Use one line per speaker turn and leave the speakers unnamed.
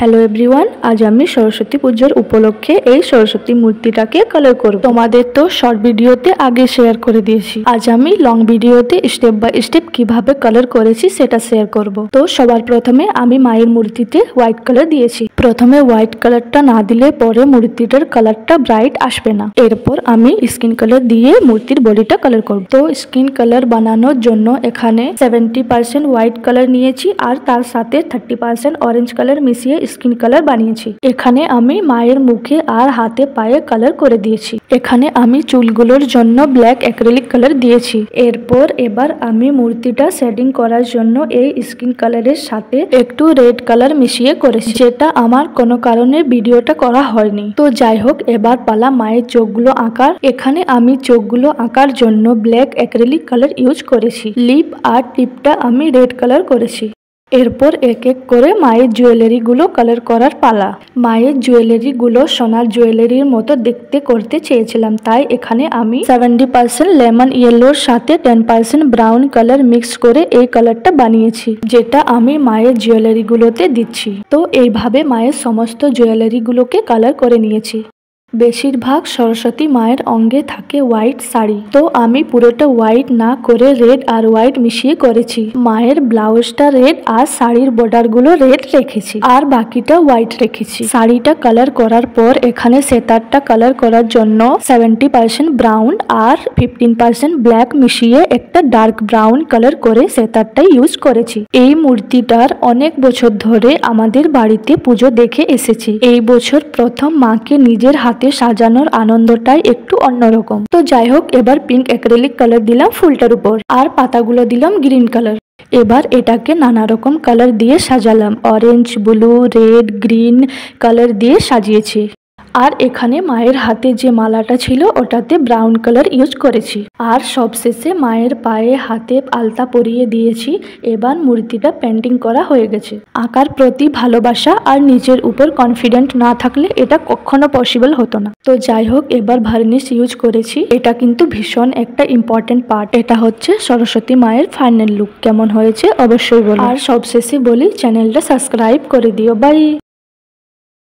Hello everyone, আজ আমি সরস্বতী পুজোর উপলক্ষে এই সরস্বতী মূর্তিটাকে কালার করব। তোমাদের তো শর্ট ভিডিওতে আগে শেয়ার করে দিয়েছি। আজ আমি লং ভিডিওতে স্টেপ বাই স্টেপ কিভাবে কালার করেছি সেটা শেয়ার করব। তো সবার প্রথমে আমি মায়ের মূর্তিতে হোয়াইট কালার দিয়েছি। প্রথমে হোয়াইট কালারটা না দিলে পরে মূর্তিটার কালারটা ব্রাইট আসবে না। এরপর আমি স্কিন কালার দিয়ে মূর্তির বডিটা কালার করব। তো স্কিন কালার বানানোর জন্য এখানে 70% হোয়াইট কালার নিয়েছি আর তার সাথে 30% অরেঞ্জ কালার মিশিয়ে স্কিন কালার বানিয়েছি। এখানে আমি মায়ের মুখে আর হাতে পায়ে কালার করে দিয়েছি। এখানে আমি চুলগুলোর জন্য ব্ল্যাক অ্যাক্রিলিক কালার দিয়েছি। এবার আমি মূর্তিটা শেডিং করার জন্য এই স্কিন কালারের সাথে একটু রেড কালার মিশিয়ে করেছি, যেটা আমার কোনো কারণে ভিডিওটা করা হয়নি। তো যাই হোক, এবার পালা মায়ের চোখগুলো আঁকার। এখানে আমি চোখগুলো আঁকার জন্য ব্ল্যাক অ্যাক্রিলিক কালার ইউজ করেছি। লিপ আর টিপটা আমি রেড কালার করেছি। এরপর এক এক করে মায়ের জুয়েলারি গুলো কালার করার পালা। মায়ের জুয়েলারি গুলো সোনার জুয়েলারির মতো দেখতে করতে চেয়েছিলাম, তাই এখানে আমি 70% লেমন ইয়েলোর সাথে 10% ব্রাউন কালার মিক্স করে এই কালারটা বানিয়েছি, যেটা আমি মায়ের জুয়েলারি গুলোতে দিচ্ছি। তো এইভাবে মায়ের সমস্ত জুয়েলারি গুলোকে কালার করে নিয়েছি। বেশিরভাগ সরস্বতী মায়ের অঙ্গে থাকে হোয়াইট শাড়ি, তো আমি পুরোটা হোয়াইট না করে রেড আর হোয়াইট মিশিয়ে করেছি। মায়ের ব্লাউজটা রেড আর শাড়ির বর্ডার গুলো রেড রেখেছি আর বাকিটা হোয়াইট রেখেছি। শাড়িটা কালার করার পর এখানে সেতারটা কালার করার জন্য 70% ব্রাউন আর 15% ব্ল্যাক মিশিয়ে একটা ডার্ক ব্রাউন কালার করে সেতারটা ইউজ করেছি। এই মূর্তিটার অনেক বছর ধরে আমাদের বাড়িতে পুজো দেখে এসেছি। এই বছর প্রথম মাকে নিজের হাতে সাজানোর আনন্দটাই একটু অন্যরকম। তো যাই হোক, এবার পিঙ্ক অ্যাক্রিলিক কালার দিলাম ফুলটার উপর আর পাতাগুলো দিলাম গ্রিন কালার। এবার এটাকে নানা রকম কালার দিয়ে সাজালাম। Orange, blue, red, green colour দিয়ে সাজিয়েছি। আর এখানে মায়ের হাতে যে মালাটা ছিল ওটাতে ব্রাউন কালার ইউজ করেছি। আর সবশেষে মায়ের পায়ে হাতে আলতা পরিয়ে দিয়েছি। এবার মূর্তিটা পেন্টিং করা হয়ে গেছে। আঁকার প্রতি ভালোবাসা আর নিজের উপর কনফিডেন্ট না থাকলে এটা কখনো পসিবল হতো না। তো যাই হোক, এবার ভার্নিশ ইউজ করেছি। এটা কিন্তু ভীষণ একটা ইম্পর্টেন্ট পার্ট। এটা হচ্ছে সরস্বতী মায়ের ফাইনাল লুক। কেমন হয়েছে অবশ্যই বলো। আর সবশেষে বলি, চ্যানেলটা সাবস্ক্রাইব করে দিও। বাই।